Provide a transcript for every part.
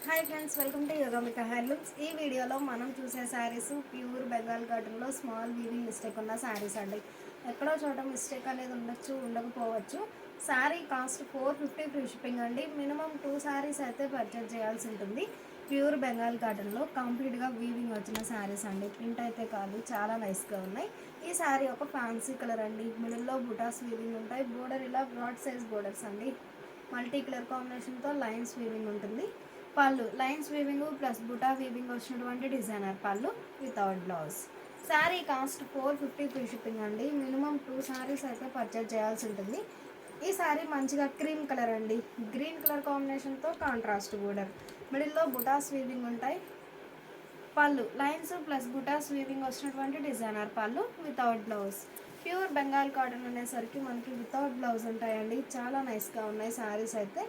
Hi friends, welcome to Yogamika handlooms. ఈ వీడియోలో మనం చూసే శారీస్ ప్యూర్ బెంగాల్ కాటన్లో స్మాల్ వీవింగ్ మిస్టేక్ ఉన్న శారీస్ అండి. ఎక్కడో చోట మిస్టేక్ అనేది ఉండొచ్చు, ఉండకపోవచ్చు. శారీ కాస్ట్ 450 ఫ్రీ షిప్పింగ్ అండి. మినిమం 2 శారీస్ అయితే పర్చేజ్ చేయాల్సి ఉంటుంది. ప్యూర్ బెంగాల్ కాటన్లో కంప్లీట్గా వీవింగ్ వచ్చిన శారీస్ అండి. ప్రింట్ అయితే కాదు, చాలా నైస్గా ఉన్నాయి. ఈ శారీ ఒక ఫ్యాన్సీ కలర్ అండి. మిడిల్లో బుటాస్ వీవింగ్ ఉంటాయి. బోర్డర్ ఇలా బ్రాడ్ సైజ్ బోర్డర్స్ అండి. మల్టీ కలర్ కాంబినేషన్తో లైన్స్ వీవింగ్ ఉంటుంది. Pallu lines weaving plus buta weaving వచ్చినటువంటి డిజైనర్ పళ్ళు without blouse. Sari cost 450 free shipping అండి. మినిమం 2 శారీస్ అయితే పర్చేజ్ చేయాల్సి ఉంటుంది. ఈ శారీ మంచిగా క్రీమ్ కలర్ అండి. గ్రీన్ కలర్ కాంబినేషన్తో కాంట్రాస్ట్ బోర్డర్. మిడిల్లో బుటాస్ వీవింగ్ ఉంటాయి. Pallu lines plus butas weaving వచ్చినటువంటి డిజైనర్ పళ్ళు without blouse. Pure Bengal cotton అనేసరికి మనకి వితౌట్ బ్లౌజ్ ఉంటాయండి. చాలా నైస్గా ఉన్నాయి శారీస్ అయితే.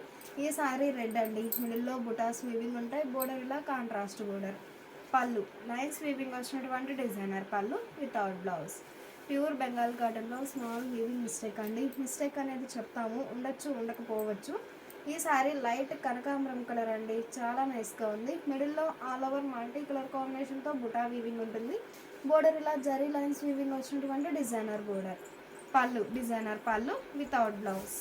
ఈ శారీ రెడ్ అండి. మిడిల్లో బుటాస్ వీవింగ్ ఉంటాయి. బోర్డర్ ఇలా contrast border. Pallu lines weaving వచ్చినటువంటి డిజైనర్ పళ్ళు వితౌట్ బ్లౌజ్. ప్యూర్ బెంగాల్ కాటన్లో స్మాల్ వీవింగ్ మిస్టేక్ అండి. మిస్టేక్ అనేది చెప్తాము, ఉండొచ్చు ఉండకపోవచ్చు. ఈ శారీ లైట్ కనకాంబరం కలర్ అండి. చాలా నైస్గా ఉంది. మిడిల్లో ఆల్ ఓవర్ మల్టీ కలర్ కాంబినేషన్తో బుటా వీవింగ్ ఉంటుంది. బోర్డర్ ఇలా జరీ లైన్స్ వీవింగ్ వచ్చినటువంటి డిజైనర్ బోర్డర్. పళ్ళు డిజైనర్ పళ్ళు వితౌట్ బ్లౌజ్.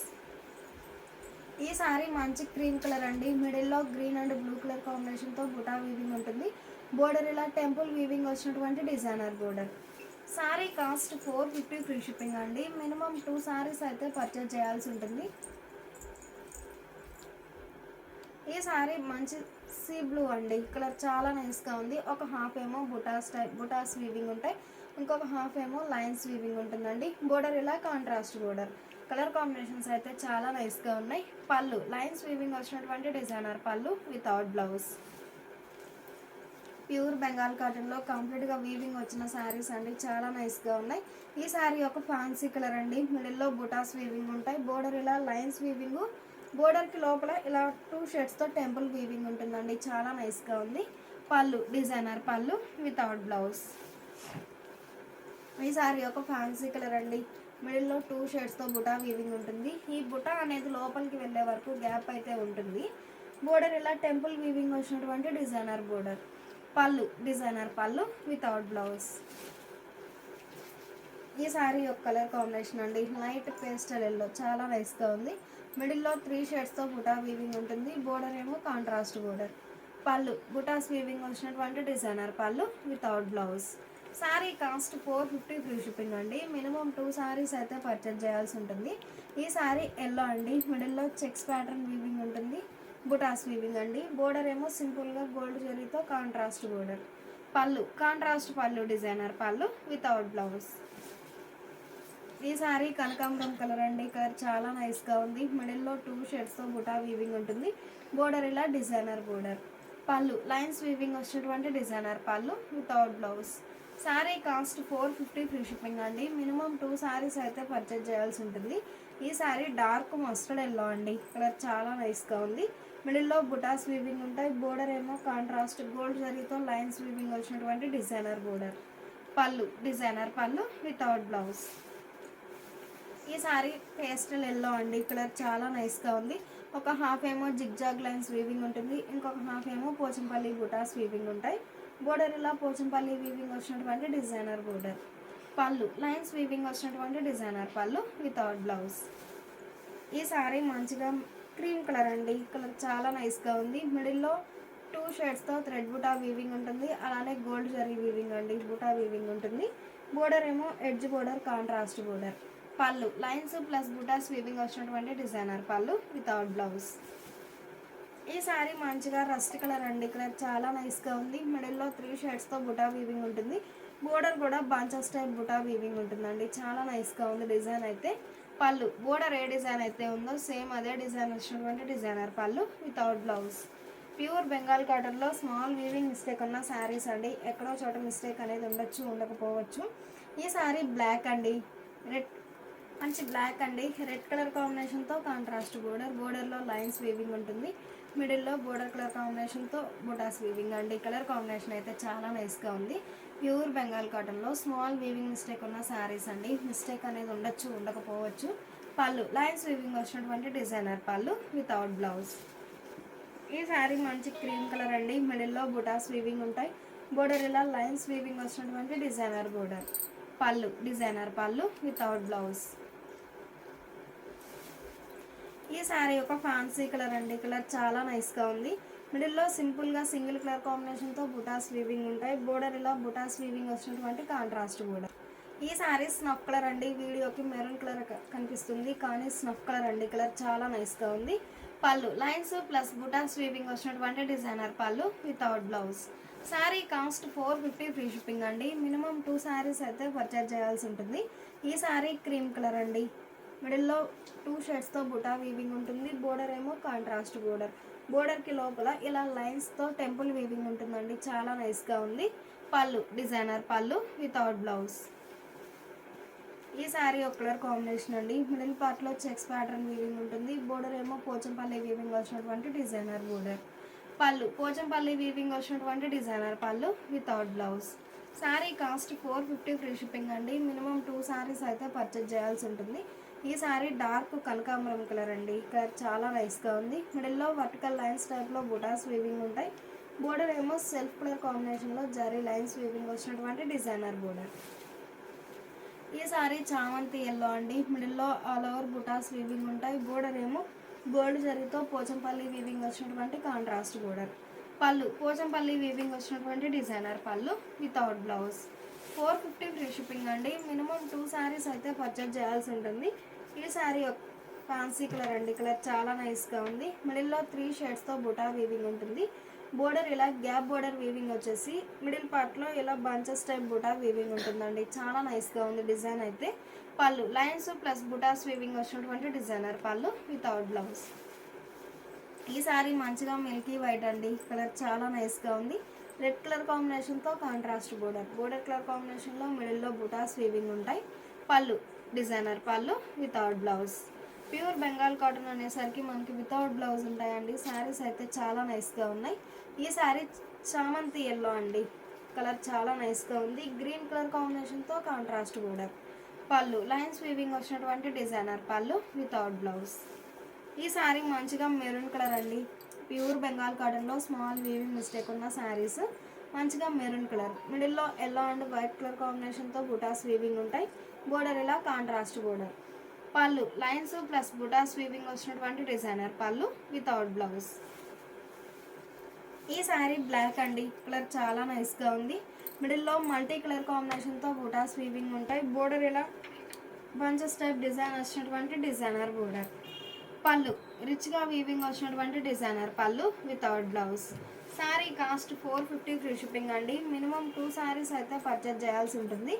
ఈ శారీ మంచి క్రీమ్ కలర్ అండి. మిడిల్లో గ్రీన్ అండ్ బ్లూ కలర్ కాంబినేషన్తో బుటా వీవింగ్ ఉంటుంది. బోర్డర్ ఇలా టెంపుల్ వీవింగ్ వచ్చినటువంటి designer border. Sari cost 450 free shipping అండి. మినిమం 2 శారీస్ అయితే పర్చేజ్ చేయాల్సి ఉంటుంది. ఈ శారీ మంచి సీ బ్లూ అండి. కలర్ చాలా నైస్గా ఉంది. ఒక హాఫ్ ఏమో బుటాస్ వీవింగ్ ఉంటాయి. ఇంకొక హాఫ్ ఏమో లైన్స్ వీవింగ్ ఉంటుందండి. బోర్డర్ ఇలా కాంట్రాస్ట్ బోర్డర్. కలర్ కాంబినేషన్స్ అయితే చాలా నైస్గా ఉన్నాయి. పళ్ళు లైన్స్ వీవింగ్ వచ్చినటువంటి డిజైనర్ పళ్ళు వితౌట్ బ్లౌజ్. ప్యూర్ బెంగాల్ కాటన్లో కంప్లీట్గా వీవింగ్ వచ్చిన శారీస్ అండి. చాలా నైస్గా ఉన్నాయి. ఈ శారీ ఒక ఫ్యాన్సీ కలర్ అండి. మిడిల్లో బుటాస్ వీవింగ్ ఉంటాయి. బోర్డర్ ఇలా లైన్స్ వీవింగ్. బోర్డర్కి లోపల ఇలా 2 షేడ్స్తో టెంపుల్ వీవింగ్ ఉంటుందండి. చాలా నైస్గా ఉంది. పళ్ళు డిజైనర్ పళ్ళు వితౌట్ బ్లౌజ్. ఈ శారీ ఒక ఫ్యాన్సీ కలర్ అండి. మిడిల్లో 2 షేడ్స్తో బుటా వీవింగ్ ఉంటుంది. ఈ బుటా అనేది లోపలికి వెళ్ళే వరకు గ్యాప్ అయితే ఉంటుంది. బోర్డర్ ఇలా టెంపుల్ వీవింగ్ వచ్చినటువంటి డిజైనర్ బోర్డర్. పళ్ళు డిజైనర్ పళ్ళు వితౌట్ బ్లౌజ్. ఈ శారీ యొక్క కలర్ కాంబినేషన్ అండి. లైట్ పేస్టల్ ఎల్లో చాలా నైస్గా ఉంది. మిడిల్లో 3 షేడ్స్తో బుటా వీవింగ్ ఉంటుంది. బోర్డర్ ఏమో కాంట్రాస్ట్ బోర్డర్. పళ్ళు బుటాస్ వీవింగ్ వచ్చినటువంటి డిజైనర్ పళ్ళు without blouse. Sari cost 450 free shipping అండి. మినిమం 2 శారీస్ అయితే పర్చేజ్ చేయాల్సి ఉంటుంది. ఈ శారీ ఎల్లో అండి. మిడిల్లో చెక్స్ ప్యాటర్న్ వీవింగ్ ఉంటుంది. బుటాస్ వీవింగ్ అండి. బోర్డర్ ఏమో సింపుల్గా గోల్డ్ జరీతో కాంట్రాస్ట్ బోర్డర్. పళ్ళు కాంట్రాస్ట్ పళ్ళు డిజైనర్ పళ్ళు వితౌట్ బ్లౌజ్. ఈ శారీ కనకాంబరం కలర్ అండి. కలర్ చాలా నైస్గా ఉంది. మిడిల్లో 2 షేడ్స్తో బుటా వీవింగ్ ఉంటుంది. బోర్డర్ ఇలా designer border. Pallu lines weaving వచ్చినటువంటి డిజైనర్ పళ్ళు without blouse. Sari cost 450 free shipping అండి. మినిమం 2 శారీస్ అయితే పర్చేజ్ చేయాల్సి ఉంటుంది. ఈ శారీ డార్క్ మస్టర్డ్ ఎల్లో అండి. కలర్ చాలా నైస్గా ఉంది. మిడిల్లో బుటాస్ వీవింగ్ ఉంటాయి. బోర్డర్ ఏమో కాంట్రాస్ట్ గోల్డ్ జరీతో లైన్స్ వీవింగ్ వచ్చినటువంటి డిజైనర్ బోర్డర్. పళ్ళు డిజైనర్ పళ్ళు వితౌట్ బ్లౌజ్. ఈ శారీ పేస్టల్ ఎల్లో అండి. కలర్ చాలా నైస్గా ఉంది. ఒక హాఫ్ ఏమో జిగ్జాగ్ లైన్స్ వీవింగ్ ఉంటుంది. ఇంకొక హాఫ్ ఏమో పోచంపల్లి బుటాస్ వీవింగ్ ఉంటాయి. బోర్డర్ ఇలా పోచంపల్లి వీవింగ్ వచ్చినటువంటి designer border. Pallu lines weaving వచ్చినటువంటి డిజైనర్ పళ్ళు వితౌట్ బ్లౌజ్. ఈ శారీ మంచిగా క్రీమ్ కలర్ అండి. కలర్ చాలా నైస్గా ఉంది. మిడిల్లో 2 షేడ్స్తో థ్రెడ్ బుటా వీవింగ్ ఉంటుంది. అలానే గోల్డ్ జరీ వీవింగ్ అండి. బుటా వీవింగ్ ఉంటుంది. బోర్డర్ ఏమో edge border contrast border. Pallu lines plus butas weaving వచ్చినటువంటి డిజైనర్ పళ్ళు వితౌట్ బ్లౌజ్. ఈ శారీ మంచిగా రస్ట్ కలర్ అండి. కలర్ చాలా నైస్గా ఉంది. మిడిల్లో 3 షేడ్స్తో బుటా వీవింగ్ ఉంటుంది. బోర్డర్ కూడా బంచెస్ స్టైల్ బుటా వీవింగ్ ఉంటుందండి. చాలా నైస్గా ఉంది డిజైన్ అయితే. పళ్ళు బోర్డర్ ఏ డిజైన్ అయితే ఉందో సేమ్ అదే డిజైన్ వచ్చినటువంటి డిజైనర్ పళ్ళు వితౌట్ బ్లౌజ్. ప్యూర్ బెంగాల్ కాటన్లో స్మాల్ వీవింగ్ మిస్టేక్ ఉన్న శారీస్ అండి. ఎక్కడో చోట మిస్టేక్ అనేది ఉండొచ్చు, ఉండకపోవచ్చు. ఈ శారీ బ్లాక్ అండి. రెడ్ మంచి బ్లాక్ అండి. రెడ్ కలర్ కాంబినేషన్తో కాంట్రాస్ట్ బోర్డర్. బోర్డర్లో లైన్స్ వీవింగ్ ఉంటుంది. మిడిల్లో బోర్డర్ కలర్ కాంబినేషన్తో బుటాస్ వీవింగ్ అండి. కలర్ కాంబినేషన్ అయితే చాలా నైస్గా ఉంది. ప్యూర్ బెంగాల్ కాటన్లో స్మాల్ వీవింగ్ మిస్టేక్ ఉన్న శారీస్ అండి. మిస్టేక్ అనేది ఉండొచ్చు, ఉండకపోవచ్చు. పళ్ళు లైన్స్ వీవింగ్ వచ్చినటువంటి డిజైనర్ పళ్ళు వితౌట్ బ్లౌజ్. ఈ శారీ మంచి క్రీమ్ కలర్ అండి, మిడిల్లో బుటాస్ వీవింగ్ ఉంటాయి. బోర్డర్ ఇలా లైన్స్ వీవింగ్ వచ్చినటువంటి డిజైనర్ బోర్డర్. పళ్ళు డిజైనర్ పళ్ళు వితౌట్ బ్లౌజ్. ఈ శారీ ఒక ఫ్యాన్సీ కలర్ అండి, కలర్ చాలా నైస్గా ఉంది. మిడిల్లో సింపుల్గా సింగిల్ కలర్ కాంబినేషన్తో బుటాస్ వీవింగ్ ఉంటాయి. బోర్డర్ ఇలా బుటాస్ వీవింగ్ వచ్చినటువంటి కాంట్రాస్ట్ బోర్డర్. ఈ శారీ స్నఫ్ కలర్ అండి, వీడియోకి మెరూన్ కలర్ కనిపిస్తుంది కానీ స్నఫ్ కలర్ అండి, కలర్ చాలా నైస్గా ఉంది. పళ్ళు లైన్స్ ప్లస్ బుటాస్ వీవింగ్ వచ్చినటువంటి డిజైనర్ పళ్ళు without blouse. Sari cost 450 free shipping అండి. మినిమం 2 శారీస్ అయితే పర్చేజ్ చేయాల్సి ఉంటుంది. ఈ శారీ క్రీమ్ కలర్ అండి, మిడిల్లో 2 షేడ్స్తో బుటా వీవింగ్ ఉంటుంది. బోర్డర్ ఏమో కాంట్రాస్ట్ బోర్డర్. బోర్డర్కి లోపల ఇలా లైన్స్తో టెంపుల్ వీవింగ్ ఉంటుందండి, చాలా నైస్గా ఉంది. పళ్ళు డిజైనర్ పళ్ళు వితౌట్ బ్లౌజ్. ఈ శారీ ఒక కలర్ కాంబినేషన్ అండి, మిడిల్ పార్ట్లో చెక్స్ ప్యాటర్న్ వీవింగ్ ఉంటుంది. బోర్డర్ ఏమో పోచంపల్లి వీవింగ్ వచ్చినటువంటి డిజైనర్ బోర్డర్. పళ్ళు పోచంపల్లి వీవింగ్ వచ్చినటువంటి డిజైనర్ పళ్ళు without blouse. Sari cost 450 free shipping అండి. మినిమం 2 శారీస్ అయితే పర్చేజ్ చేయాల్సి ఉంటుంది. ఈ శారీ డార్క్ కనకాంబరం కలర్ అండి, కలర్ చాలా నైస్గా ఉంది. మిడిల్లో వర్టికల్ లైన్స్ టైప్లో బుటాస్ వీవింగ్ ఉంటాయి. బోర్డర్ ఏమో సెల్ఫ్ కలర్ కాంబినేషన్లో జరీ లైన్స్ వీవింగ్ వచ్చినటువంటి డిజైనర్ బోర్డర్. ఈ శారీ చామంతి ఎల్లో అండి, మిడిల్లో ఆల్ ఓవర్ బుటాస్ వీవింగ్ ఉంటాయి. బోర్డర్ ఏమో గోల్డ్ జరీతో పోచంపల్లి వీవింగ్ వచ్చినటువంటి కాంట్రాస్ట్ బోర్డర్. పళ్ళు పోచంపల్లి వీవింగ్ వచ్చినటువంటి డిజైనర్ పళ్ళు వితౌట్ బ్లౌజ్. 450 ఫ్రీ షిప్పింగ్ అండి. మినిమం 2 శారీస్ అయితే పర్చేజ్ చేయాల్సి ఉంటుంది. ఈ శారీ ఫ్యాన్సీ కలర్ అండి, కలర్ చాలా నైస్గా ఉంది. మిడిల్లో 3 షేడ్స్తో బుటా వీవింగ్ ఉంటుంది. బోర్డర్ ఇలా గ్యాప్ బోర్డర్ వీవింగ్ వచ్చేసి మిడిల్ పార్ట్లో ఇలా బంచెస్ టైప్ బుటా వీవింగ్ ఉంటుందండి, చాలా నైస్గా ఉంది డిజైన్ అయితే. పళ్ళు లైన్స్ ప్లస్ బుటాస్ వీవింగ్ వచ్చినటువంటి డిజైనర్ పళ్ళు వితౌట్ బ్లౌజ్. ఈ శారీ మంచిగా మిల్కీ వైట్ అండి, కలర్ చాలా నైస్గా ఉంది. రెడ్ కలర్ కాంబినేషన్తో కాంట్రాస్ట్ బోర్డర్. బోర్డర్ కలర్ కాంబినేషన్లో మిడిల్లో బుటాస్ వీవింగ్ ఉంటాయి. పళ్ళు డిజైనర్ పళ్ళు without blouse. Pure Bengal cotton అనేసరికి మనకి వితౌట్ బ్లౌజ్ ఉంటాయండి. శారీస్ అయితే చాలా నైస్గా ఉన్నాయి. ఈ శారీ చామంతి ఎల్లో అండి, కలర్ చాలా నైస్గా ఉంది. గ్రీన్ కలర్ కాంబినేషన్తో contrast border. Pallu lines weaving వచ్చినటువంటి డిజైనర్ పళ్ళు వితౌట్ బ్లౌజ్. ఈ శారీ మంచిగా మెరూన్ కలర్ అండి, ప్యూర్ బెంగాల్ కాటన్లో స్మాల్ వీవింగ్ మిస్టేక్ ఉన్న శారీస్. మంచిగా మెరూన్ కలర్, మిడిల్లో ఎల్లో అండ్ వైట్ కలర్ కాంబినేషన్తో బుటాస్ వీవింగ్ ఉంటాయి. బోర్డర్ ఇలా contrast border. Pallu lines plus butas weaving వచ్చినటువంటి డిజైనర్ పళ్ళు వితౌట్ బ్లౌజ్. ఈ శారీ బ్లాక్ అండి, కలర్ చాలా నైస్గా ఉంది. మిడిల్లో మల్టీ కలర్ కాంబినేషన్తో బుటాస్ వీవింగ్ ఉంటాయి. బోర్డర్ ఇలా బంచెస్ టైప్ డిజైన్ వచ్చినటువంటి డిజైనర్ బోర్డర్. పళ్ళు రిచ్గా వీవింగ్ వచ్చినటువంటి డిజైనర్ పళ్ళు without blouse. Sari cost 450 free shipping అండి. మినిమం 2 శారీస్ అయితే పర్చేజ్ చేయాల్సి ఉంటుంది.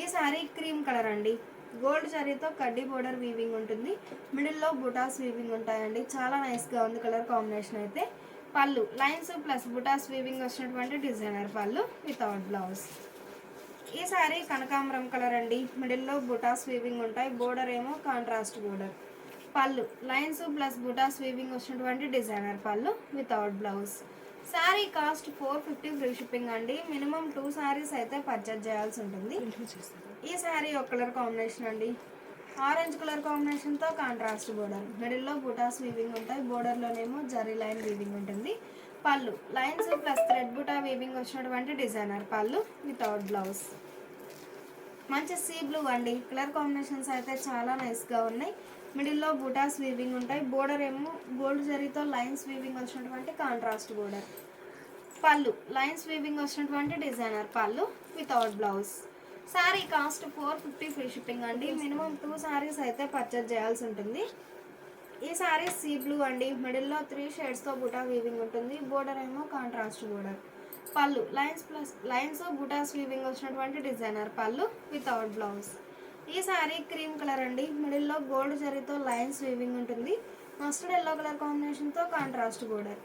ఈ శారీ క్రీమ్ కలర్ అండి, గోల్డ్ జరీతో కడ్డీ బోర్డర్ వీవింగ్ ఉంటుంది. మిడిల్లో బుటాస్ వీవింగ్ ఉంటాయండి, చాలా నైస్గా ఉంది కలర్ కాంబినేషన్ అయితే. పళ్ళు లైన్స్ ప్లస్ బుటాస్ వీవింగ్ వచ్చినటువంటి డిజైనర్ పళ్ళు వితౌట్ బ్లౌజ్. ఈ శారీ కనకాంబరం కలర్ అండి, మిడిల్లో బుటాస్ వీవింగ్ ఉంటాయి. బోర్డర్ ఏమో contrast border. Pallu lines plus butas weaving వచ్చినటువంటి డిజైనర్ పళ్ళు without blouse. Sari cost 450 free shipping అండి. మినిమం 2 శారీస్ అయితే పర్చేజ్ చేయాల్సి ఉంటుంది. ఈ శారీ ఒక కలర్ కాంబినేషన్ అండి, ఆరెంజ్ కలర్ కాంబినేషన్తో కాంట్రాస్ట్ బోర్డర్. మిడిల్లో బుటాస్ వీవింగ్ ఉంటాయి. బోర్డర్లోనేమో జరీ లైన్ వీవింగ్ ఉంటుంది. Pallu lines plus thread buta weaving వచ్చినటువంటి డిజైనర్ పళ్ళు వితౌట్ బ్లౌజ్. మంచి సీ బ్లూ అండి, కలర్ కాంబినేషన్స్ అయితే చాలా నైస్గా ఉన్నాయి. మిడిల్లో బుటాస్ వీవింగ్ ఉంటాయి. బోర్డర్ ఏమో గోల్డ్ జరీతో లైన్స్ వీవింగ్ వచ్చినటువంటి contrast border. Pallu lines weaving వచ్చినటువంటి డిజైనర్ పళ్ళు without blouse. Sari cost 450 free shipping అండి. మినిమం 2 శారీస్ అయితే పర్చేజ్ చేయాల్సి ఉంటుంది. ఈ శారీ సీ బ్లూ అండి, మిడిల్లో 3 షేడ్స్తో బుటా వీవింగ్ ఉంటుంది. బోర్డర్ ఏమో contrast border. Pallu lines butas weaving వచ్చినటువంటి డిజైనర్ పళ్ళు వితౌట్ బ్లౌజ్. ఈ శారీ క్రీమ్ కలర్ అండి, మిడిల్లో గోల్డ్ జరీతో లైన్స్ వీవింగ్ ఉంటుంది. మస్టర్డ్ ఎల్లో కలర్ కాంబినేషన్తో కాంట్రాస్ట్ బోర్డర్.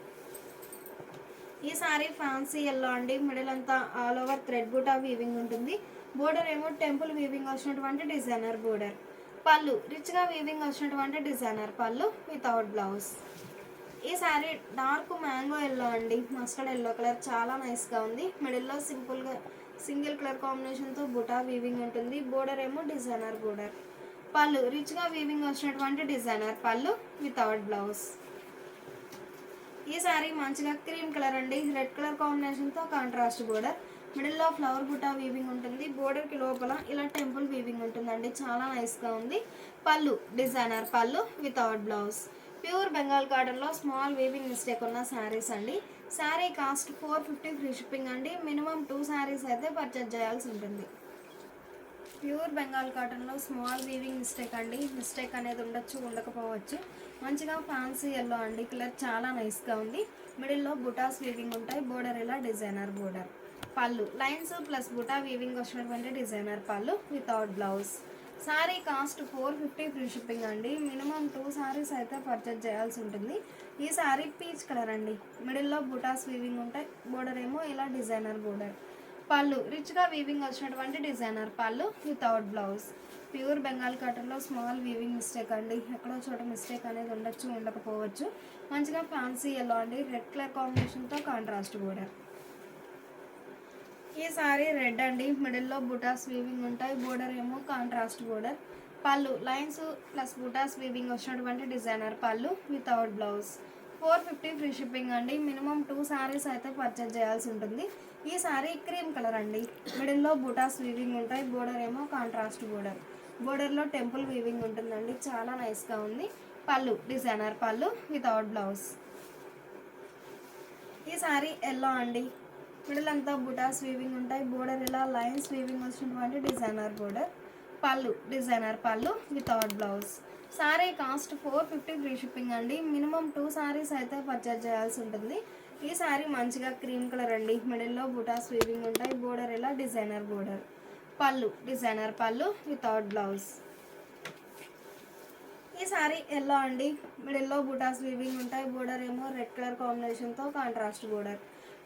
ఈ శారీ ఫ్యాన్సీ ఎల్లో అండి, మిడిల్ అంతా all over thread buta weaving ఉంటుంది. బోర్డర్ ఏమో టెంపుల్ వీవింగ్ వచ్చినటువంటి డిజైనర్ బోర్డర్. పళ్ళు రిచ్గా వీవింగ్ వచ్చినటువంటి డిజైనర్ పళ్ళు వితౌట్ బ్లౌజ్. ఈ శారీ డార్క్ మ్యాంగో ఎల్లో అండి, మస్టర్డ్ ఎల్లో కలర్ చాలా నైస్గా ఉంది. మిడిల్లో సింపుల్గా సింగిల్ కలర్ కాంబినేషన్తో బుటా వీవింగ్ ఉంటుంది. బోర్డర్ ఏమో డిజైనర్ బోర్డర్. పళ్ళు రిచ్గా వీవింగ్ వచ్చినటువంటి డిజైనర్ పళ్ళు వితౌట్ బ్లౌజ్. ఈ ఈ సారీ మంచిగా క్రీమ్ కలర్ అండి, రెడ్ కలర్ కాంబినేషన్తో కాంట్రాస్ట్ బోర్డర్, మిడిల్లో ఫ్లవర్ బుటా వీవింగ్ ఉంటుంది, బోర్డర్కి లోపల ఇలా టెంపుల్ వీవింగ్ ఉంటుందండి, చాలా నైస్గా ఉంది. పళ్ళు డిజైనర్ పళ్ళు వితౌట్ బ్లౌజ్. ప్యూర్ బెంగాల్ కాటన్లో స్మాల్ వీవింగ్ మిస్టేక్ ఉన్న శారీస్ అండి. శారీ కాస్ట్ 450 ఫ్రీ షిప్పింగ్ అండి. మినిమం 2 శారీస్ అయితే పర్చేజ్ చేయాల్సి ఉంటుంది. ప్యూర్ బెంగాల్ కాటన్లో స్మాల్ వీవింగ్ మిస్టేక్ అండి, మిస్టేక్ అనేది ఉండొచ్చు ఉండకపోవచ్చు. మంచిగా ఫ్యాన్సీ ఎల్లో అండి, కలర్ చాలా నైస్గా ఉంది. మిడిల్లో బుటాస్ వీవింగ్ ఉంటాయి, బోర్డర్ ఇలా designer border. Pallu lines plus buta weaving వచ్చినటువంటి డిజైనర్ పళ్ళు without blouse. Sari cost 450 free shipping అండి. మినిమం 2 శారీస్ అయితే పర్చేజ్ చేయాల్సి ఉంటుంది. ఈ శారీ పీచ్ కలర్ అండి, మిడిల్లో బుటాస్ వీవింగ్ ఉంటాయి, బోర్డర్ ఏమో ఇలా డిజైనర్ బోర్డర్. పళ్ళు రిచ్గా వీవింగ్ వచ్చినటువంటి డిజైనర్ పళ్ళు వితౌట్ బ్లౌజ్. ప్యూర్ బెంగాల్ కాటన్లో స్మాల్ వీవింగ్ మిస్టేక్ అండి, ఎక్కడో చోట మిస్టేక్ అనేది ఉండొచ్చు ఉండకపోవచ్చు. మంచిగా ఫ్యాన్సీ ఎల్లో అండి, రెడ్ కలర్ కాంబినేషన్తో కాంట్రాస్ట్ బోర్డర్. ఈ సారీ రెడ్ అండి, మిడిల్లో బుటాస్ వీవింగ్ ఉంటాయి, బోర్డర్ ఏమో contrast border. Pallu lines plus butas weaving వచ్చినటువంటి డిజైనర్ పళ్ళు వితౌట్ బ్లౌజ్. 450 ఫ్రీ షిప్పింగ్ అండి. మినిమం 2 శారీస్ అయితే పర్చేజ్ చేయాల్సి ఉంటుంది. ఈ సారీ క్రీమ్ కలర్ అండి, మిడిల్లో బుటాస్ వీవింగ్ ఉంటాయి, బోర్డర్ ఏమో కాంట్రాస్ట్ బోర్డర్, బోర్డర్లో టెంపుల్ వీవింగ్ ఉంటుందండి, చాలా నైస్గా ఉంది. పళ్ళు డిజైనర్ పళ్ళు వితౌట్ బ్లౌజ్. ఈ సారీ ఎల్లో అండి, మిడిల్ అంతా బుటాస్ వీవింగ్ ఉంటాయి, బోర్డర్ ఇలా లైన్స్ వీవింగ్ వచ్చినటువంటి డిజైనర్ బోర్డర్. పళ్ళు డిజైనర్ పళ్ళు without blouse. Sari cost 450 free shipping అండి. మినిమం 2 సారీస్ అయితే పర్చేజ్ చేయాల్సి ఉంటుంది. ఈ సారీ మంచిగా క్రీమ్ కలర్ అండి, మిడిల్లో బుటాస్ వీవింగ్ ఉంటాయి, బోర్డర్ ఇలా డిజైనర్ బోర్డర్. పళ్ళు డిజైనర్ పళ్ళు వితౌట్ బ్లౌజ్. ఈ సారీ ఎల్లో అండి, మిడిల్లో బుటాస్ వీవింగ్ ఉంటాయి, బోర్డర్ ఏమో రెడ్ కలర్ కాంబినేషన్తో కాంట్రాస్ట్ బోర్డర్.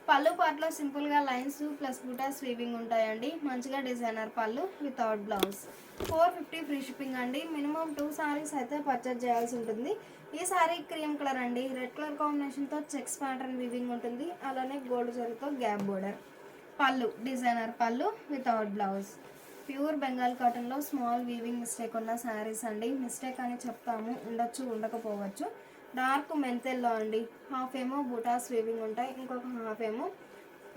పళ్ళు పాటలో సింపుల్గా లైన్స్ ప్లస్ బుటాస్ వీవింగ్ ఉంటాయండి, మంచిగా డిజైనర్ పళ్ళు వితౌట్ బ్లౌజ్. 450 ఫ్రీ షిప్పింగ్ అండి. మినిమం 2 సారీస్ అయితే పర్చేజ్ చేయాల్సి ఉంటుంది. ఈ సారీ క్రీమ్ కలర్ అండి, రెడ్ కలర్ కాంబినేషన్తో చెక్స్ ప్యాటర్న్ వీవింగ్ ఉంటుంది, అలానే గోల్డ్ జరీతో గ్యాప్ బోర్డర్. పళ్ళు డిజైనర్ పళ్ళు వితౌట్ బ్లౌజ్. ప్యూర్ బెంగాల్ కాటన్లో స్మాల్ వీవింగ్ మిస్టేక్ ఉన్న శారీస్ అండి, మిస్టేక్ అని చెప్తాము, ఉండొచ్చు ఉండకపోవచ్చు. డార్క్ మెంతెల్లో అండి, హాఫ్ ఏమో బుటాస్ వీవింగ్ ఉంటాయి, ఇంకొక హాఫ్ ఏమో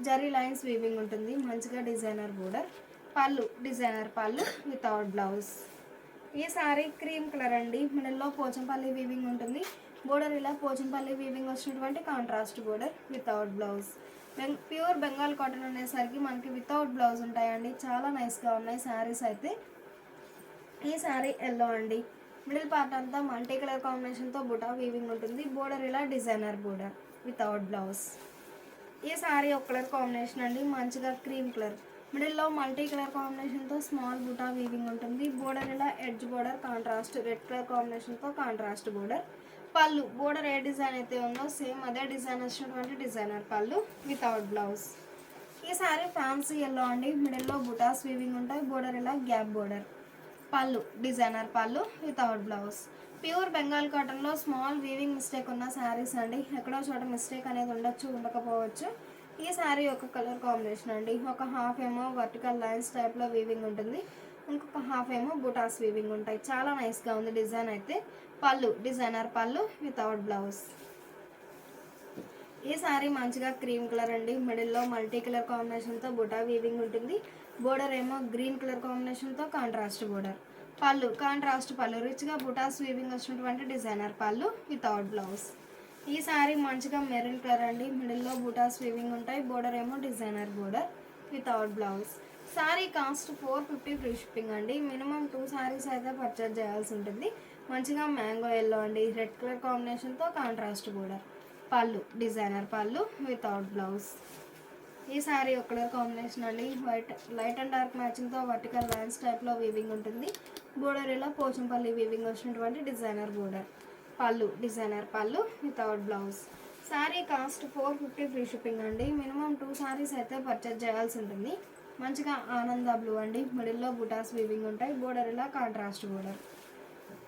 జరీ లైన్స్ వీవింగ్ ఉంటుంది, మంచిగా డిజైనర్ బోర్డర్. పళ్ళు డిజైనర్ పళ్ళు వితౌట్ బ్లౌజ్. ఈ సారీ క్రీమ్ కలర్ అండి, మిడిల్లో పోచంపల్లి వీవింగ్ ఉంటుంది, బోర్డర్ ఇలా పోచంపల్లి వీవింగ్ వచ్చినటువంటి contrast border without blouse. Pure Bengal cotton అనేసరికి మనకి వితౌట్ బ్లౌజ్ ఉంటాయండి, చాలా నైస్గా ఉన్నాయి శారీస్ అయితే. ఈ శారీ ఎల్లో అండి, మిడిల్ పార్ట్ అంతా మల్టీ కలర్ కాంబినేషన్తో బుటా వీవింగ్ ఉంటుంది, బోర్డర్ ఇలా డిజైనర్ బోర్డర్ వితౌట్ బ్లౌజ్. ఈ శారీ ఒక కలర్ కాంబినేషన్ అండి, మంచిగా క్రీమ్ కలర్, మిడిల్లో మల్టీ కలర్ కాంబినేషన్తో స్మాల్ బుటా వీవింగ్ ఉంటుంది, బోర్డర్ ఇలా edge border contrast red colour కాంబినేషన్తో కాంట్రాస్ట్ బోర్డర్. పళ్ళు బోర్డర్ ఏ డిజైన్ అయితే ఉందో సేమ్ అదే డిజైన్ వచ్చినటువంటి డిజైనర్ పళ్ళు వితౌట్ బ్లౌజ్. ఈ శారీ ఫ్యాన్సీ ఎల్లో అండి, మిడిల్లో బుటాస్ వీవింగ్ ఉంటాయి, బోర్డర్ ఇలా గ్యాప్ బోర్డర్. పళ్ళు డిజైనర్ పళ్ళు వితౌట్ బ్లౌజ్. ప్యూర్ బెంగాల్ కాటన్లో స్మాల్ వీవింగ్ మిస్టేక్ ఉన్న శారీస్ అండి, ఎక్కడో చోట మిస్టేక్ అనేది ఉండొచ్చు ఉండకపోవచ్చు. ఈ శారీ ఒక కలర్ కాంబినేషన్ అండి, ఒక హాఫ్ ఏమో వర్టికల్ లైన్స్ టైప్లో వీవింగ్ ఉంటుంది, ఇంకొక హాఫ్ ఏమో బుటాస్ వీవింగ్ ఉంటాయి, చాలా నైస్గా ఉంది డిజైన్ అయితే. పళ్ళు డిజైనర్ పళ్ళు వితౌట్ బ్లౌజ్. ఈ సారీ మంచిగా క్రీమ్ కలర్ అండి, మిడిల్లో మల్టీ కలర్ కాంబినేషన్తో బుటా వీవింగ్ ఉంటుంది, బోర్డర్ ఏమో గ్రీన్ కలర్ కాంబినేషన్తో కాంట్రాస్ట్ బోర్డర్. పళ్ళు కాంట్రాస్ట్ పళ్ళు, రిచ్గా బుటాస్ వీవింగ్ వచ్చినటువంటి డిజైనర్ పళ్ళు వితౌట్ బ్లౌజ్. ఈ సారీ మంచిగా మెరూన్ కలర్ అండి, మిడిల్లో బుటాస్ వీవింగ్ ఉంటాయి, బోర్డర్ ఏమో designer border without blouse. Sari cost 450 free shipping అండి. మినిమం 2 సారీస్ అయితే పర్చేజ్ చేయాల్సి ఉంటుంది. మంచిగా మ్యాంగో ఎల్లో అండి, రెడ్ కలర్ కాంబినేషన్తో కాంట్రాస్ట్ బోర్డర్. పళ్ళు డిజైనర్ పళ్ళు వితౌట్ బ్లౌజ్. ఈ సారీ ఒక కలర్ కాంబినేషన్ అండి, వైట్ లైట్ అండ్ డార్క్ మ్యాచింగ్తో వర్టికల్ లైన్స్ టైప్లో వీవింగ్ ఉంటుంది, బోర్డర్ ఇలా పోచంపల్లి వీవింగ్ వచ్చినటువంటి డిజైనర్ బోర్డర్. పళ్ళు డిజైనర్ పళ్ళు without blouse. Sari cost 450 free shipping అండి. మినిమం 2 సారీస్ అయితే పర్చేజ్ చేయాల్సి ఉంటుంది. మంచిగా ఆనంద బ్లూ అండి, మిడిల్లో బుటాస్ వీవింగ్ ఉంటాయి, బోర్డర్ ఇలా కాంట్రాస్ట్ బోర్డర్.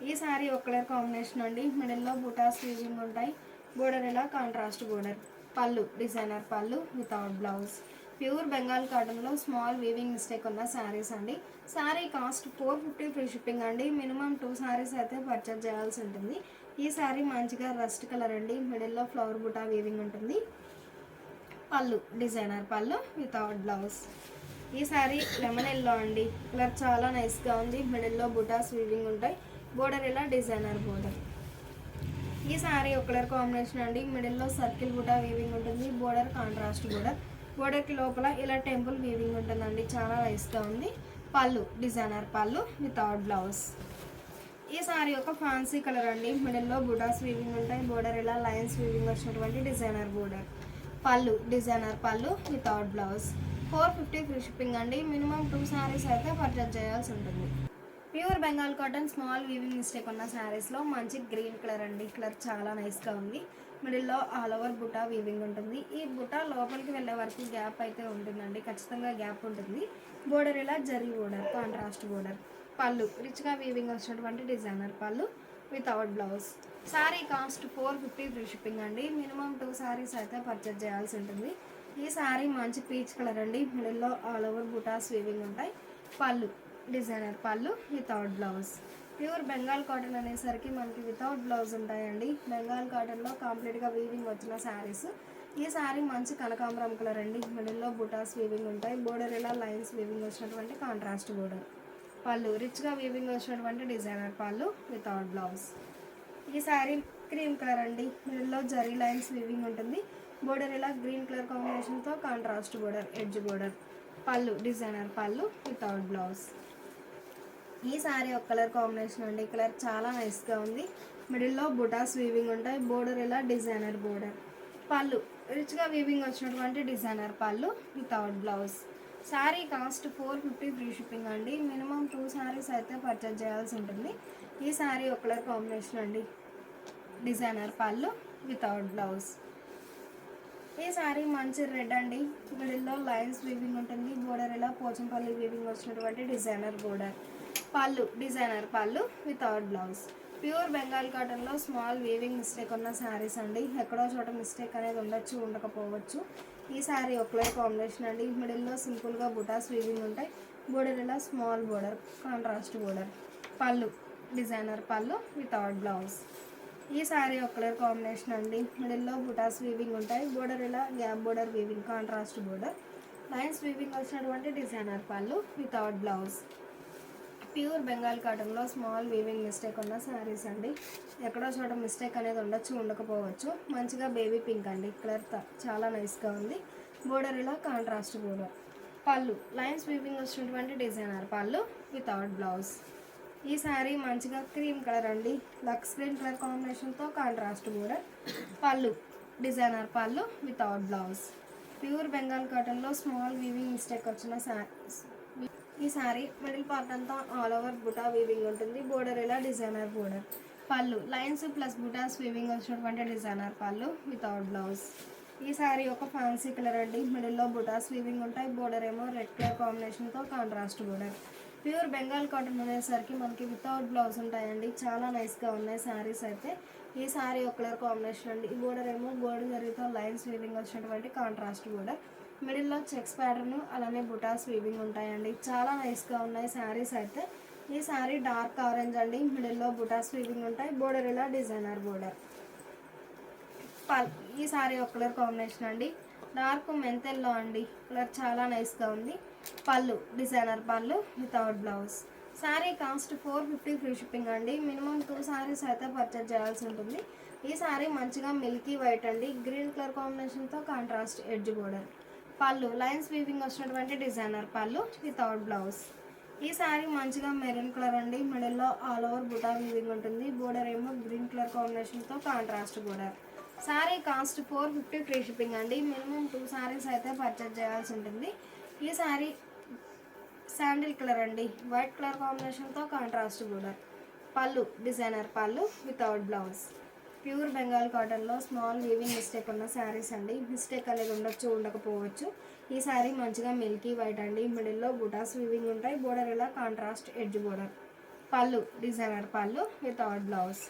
ఈ సారీ ఒక కలర్ కాంబినేషన్ అండి, మిడిల్లో బుటాస్ వీవింగ్ ఉంటాయి, బోర్డర్ ఇలా కాంట్రాస్ట్ బోర్డర్. పళ్ళు డిజైనర్ పళ్ళు వితౌట్ బ్లౌజ్. ప్యూర్ బెంగాల్ కాటన్లో స్మాల్ వీవింగ్ మిస్టేక్ ఉన్న శారీస్ అండి. శారీ కాస్ట్ 450 ఫ్రీ షిప్పింగ్ అండి. మినిమం 2 శారీస్ అయితే పర్చేజ్ చేయాల్సి ఉంటుంది. ఈ శారీ మంచిగా రస్ట్ కలర్ అండి, మిడిల్లో ఫ్లవర్ బుటా వీవింగ్ ఉంటుంది. పళ్ళు డిజైనర్ పళ్ళు వితౌట్ బ్లౌజ్. ఈ శారీ లెమన్ ఎల్లో అండి, కలర్ చాలా నైస్గా ఉంది. మిడిల్లో బుటాస్ వీవింగ్ ఉంటాయి, బోర్డర్ ఇలా డిజైనర్ బోర్డర్. ఈ శారీ ఒక కలర్ కాంబినేషన్ అండి, మిడిల్లో సర్కిల్ బుటా వీవింగ్ ఉంటుంది, బోర్డర్ కాంట్రాస్ట్ బోర్డర్. బోర్డర్కి లోపల ఇలా టెంపుల్ వీవింగ్ ఉంటుందండి, చాలా నైస్గా ఉంది. పళ్ళు డిజైనర్ పళ్ళు వితౌట్ బ్లౌజ్. ఈ శారీ ఒక ఫ్యాన్సీ కలర్ అండి, మిడిల్లో బుటాస్ వీవింగ్ ఉంటాయి, బోర్డర్ ఇలా లైన్స్ వీవింగ్ వచ్చినటువంటి డిజైనర్ బోర్డర్. పళ్ళు డిజైనర్ పళ్ళు వితౌట్ బ్లౌజ్. 450 ఫ్రీ షిప్పింగ్ అండి. మినిమం 2 శారీస్ అయితే పర్చేజ్ చేయాల్సి ఉంటుంది. Pure Bengal cotton small weaving mistake ఉన్న శారీస్లో మంచి గ్రీన్ కలర్ అండి, కలర్ చాలా నైస్గా ఉంది. మిడిల్లో ఆల్ ఓవర్ బుటా వీవింగ్ ఉంటుంది. ఈ బుటా లోపలికి వెళ్ళే వరకు గ్యాప్ అయితే ఉంటుందండి, ఖచ్చితంగా గ్యాప్ ఉంటుంది. బోర్డర్ ఇలా zari border, contrast border. Pallu రిచ్గా వీవింగ్ వచ్చినటువంటి డిజైనర్ పళ్ళు without blouse. Sari cost 450 free shipping అండి. మినిమం 2 శారీస్ అయితే పర్చేజ్ చేయాల్సి ఉంటుంది. ఈ శారీ మంచి పీచ్ కలర్ అండి, మిడిల్లో ఆల్ ఓవర్ బుటాస్ వీవింగ్ ఉంటాయి. పళ్ళు డిజైనర్ పళ్ళు without blouse. Pure Bengal cotton అనేసరికి మనకి వితౌట్ బ్లౌజ్ ఉంటాయండి. బెంగాల్ కాటన్లో కంప్లీట్గా వీవింగ్ వచ్చిన శారీస్. ఈ శారీ మంచి కనకాంబరం కలర్ అండి, మిడిల్లో బుటాస్ వీవింగ్ ఉంటాయి, బోర్డర్ ఇలా లైన్స్ వీవింగ్ వచ్చినటువంటి కాంట్రాస్ట్ బోర్డర్. పళ్ళు రిచ్గా వీవింగ్ వచ్చినటువంటి డిజైనర్ పళ్ళు వితౌట్ బ్లౌజ్. ఈ శారీ క్రీమ్ కలర్ అండి, మిడిల్లో జరీ లైన్స్ వీవింగ్ ఉంటుంది, బోర్డర్ ఇలా గ్రీన్ కలర్ కాంబినేషన్తో కాంట్రాస్ట్ బోర్డర్, ఎడ్జ్ బోర్డర్. పళ్ళు డిజైనర్ పళ్ళు వితౌట్ బ్లౌజ్. ఈ శారీ ఒక కలర్ కాంబినేషన్ అండి, కలర్ చాలా నైస్గా ఉంది. మిడిల్లో బుటాస్ వీవింగ్ ఉంటాయి, బోర్డర్ ఇలా డిజైనర్ బోర్డర్. పళ్ళు రిచ్గా వీవింగ్ వచ్చినటువంటి డిజైనర్ పళ్ళు without blouse. Sari cost 450 free shipping అండి. మినిమం 2 శారీస్ అయితే పర్చేజ్ చేయాల్సి ఉంటుంది. ఈ శారీ ఒక కలర్ కాంబినేషన్ అండి, డిజైనర్ పళ్ళు వితౌట్ బ్లౌజ్. ఈ శారీ మంచి రెడ్ అండి, మిడిల్లో లైన్స్ వీవింగ్ ఉంటుంది, బోర్డర్ ఇలా పోచంపల్లి వీవింగ్ వచ్చినటువంటి డిజైనర్ బోర్డర్. పళ్ళు డిజైనర్ పళ్ళు వితౌట్ బ్లౌజ్. ప్యూర్ బెంగాల్ కాటన్లో స్మాల్ వీవింగ్ మిస్టేక్ ఉన్న శారీస్ అండి, ఎక్కడో చోట మిస్టేక్ అనేది ఉండొచ్చు, ఉండకపోవచ్చు. ఈ శారీ ఒక కలర్ కాంబినేషన్ అండి, మిడిల్లో సింపుల్గా బుటాస్ వీవింగ్ ఉంటాయి, బోర్డర్ ఇలా స్మాల్ బోర్డర్, కాంట్రాస్ట్ బోర్డర్. పళ్ళు డిజైనర్ పళ్ళు వితౌట్ బ్లౌజ్. ఈ శారీ ఒక కలర్ కాంబినేషన్ అండి, మిడిల్లో బుటాస్ వీవింగ్ ఉంటాయి, బోర్డర్ ఇలా gap border weaving, contrast border, lines weaving వచ్చినటువంటి డిజైనర్ పళ్ళు వితౌట్ బ్లౌజ్. ప్యూర్ బెంగాల్ కాటన్లో స్మాల్ వీవింగ్ మిస్టేక్ ఉన్న శారీస్ అండి, ఎక్కడో చోట మిస్టేక్ అనేది ఉండొచ్చు, ఉండకపోవచ్చు. మంచిగా బేబీ పింక్ అండి, కలర్ చాలా నైస్గా ఉంది, బోర్డర్ ఇలా contrast border. Pallu lines weaving వచ్చినటువంటి డిజైనర్ పళ్ళు వితౌట్ బ్లౌజ్. ఈ శారీ మంచిగా క్రీమ్ కలర్ అండి, లక్స్ గ్రీన్ కలర్ కాంబినేషన్తో కాంట్రాస్ట్ బోర్డర్. పళ్ళు డిజైనర్ పళ్ళు వితౌట్ బ్లౌజ్. ప్యూర్ బెంగాల్ కాటన్లో స్మాల్ వీవింగ్ మిస్టేక్ వచ్చిన శారీస్. ఈ శారీ మిడిల్ పార్ట్ అంతా ఆల్ ఓవర్ బుటా వీవింగ్ ఉంటుంది, బోర్డర్ ఇలా designer border. Pallu lines plus butas weaving వచ్చినటువంటి డిజైనర్ పళ్ళు వితౌట్ బ్లౌజ్. ఈ శారీ ఒక ఫ్యాన్సీ కలర్ అండి, మిడిల్లో బుటాస్ వీవింగ్ ఉంటాయి, బోర్డర్ ఏమో రెడ్ కలర్ కాంబినేషన్తో contrast border. Pure Bengal cotton అనేసరికి మనకి వితౌట్ బ్లౌజ్ ఉంటాయండి, చాలా నైస్గా ఉన్నాయి శారీస్ అయితే. ఈ శారీ ఒక కలర్ కాంబినేషన్ అండి, ఈ బోర్డర్ ఏమో గోల్డ్ జరీతో లైన్స్ వీవింగ్ వచ్చినటువంటి కాంట్రాస్ట్ బోర్డర్, మిడిల్లో చెక్స్ ప్యాటర్న్ అలానే బుటాస్ వీవింగ్ ఉంటాయండి, చాలా నైస్గా ఉన్నాయి శారీస్ అయితే. ఈ శారీ డార్క్ ఆరెంజ్ అండి, మిడిల్లో బుటాస్ వీవింగ్ ఉంటాయి, బోర్డర్ ఇలా డిజైనర్ బోర్డర్. ఈ శారీ ఒక కలర్ కాంబినేషన్ అండి, డార్క్ మెంతెల్లో అండి, కలర్ చాలా నైస్గా ఉంది. పళ్ళు డిజైనర్ పళ్ళు without blouse. Sari cost 450 free shipping అండి. మినిమం 2 శారీస్ అయితే పర్చేజ్ చేయాల్సి ఉంటుంది. ఈ శారీ మంచిగా మిల్కీ వైట్ అండి, గ్రీన్ కలర్ కాంబినేషన్తో contrast edge border. Pallu lines weaving వచ్చినటువంటి డిజైనర్ పళ్ళు వితౌట్ బ్లౌజ్. ఈ శారీ మంచిగా మెరూన్ కలర్ అండి, మిడిల్లో ఆల్ ఓవర్ బుటా వీవింగ్ ఉంటుంది, బోర్డర్ ఏమో గ్రీన్ కలర్ కాంబినేషన్తో contrast border. Sari cost 450 free shipping అండి. మినిమం 2 శారీస్ అయితే పర్చేజ్ చేయాల్సి ఉంటుంది. ఈ శారీ శాండిల్ కలర్ అండి, వైట్ కలర్ కాంబినేషన్తో కాంట్రాస్ట్ బోర్డర్. పళ్ళు డిజైనర్ పళ్ళు వితౌట్ బ్లౌజ్. ప్యూర్ బెంగాల్ కాటన్లో స్మాల్ వీవింగ్ మిస్టేక్ ఉన్న శారీస్ అండి, మిస్టేక్ అనేది ఉండొచ్చు, ఉండకపోవచ్చు. ఈ శారీ మంచిగా మిల్కీ వైట్ అండి, మిడిల్లో బుటాస్ వీవింగ్ ఉంటాయి, బోర్డర్ ఇలా కాంట్రాస్ట్ ఎడ్జ్ బోర్డర్. పళ్ళు డిజైనర్ పళ్ళు వితౌట్ బ్లౌజ్.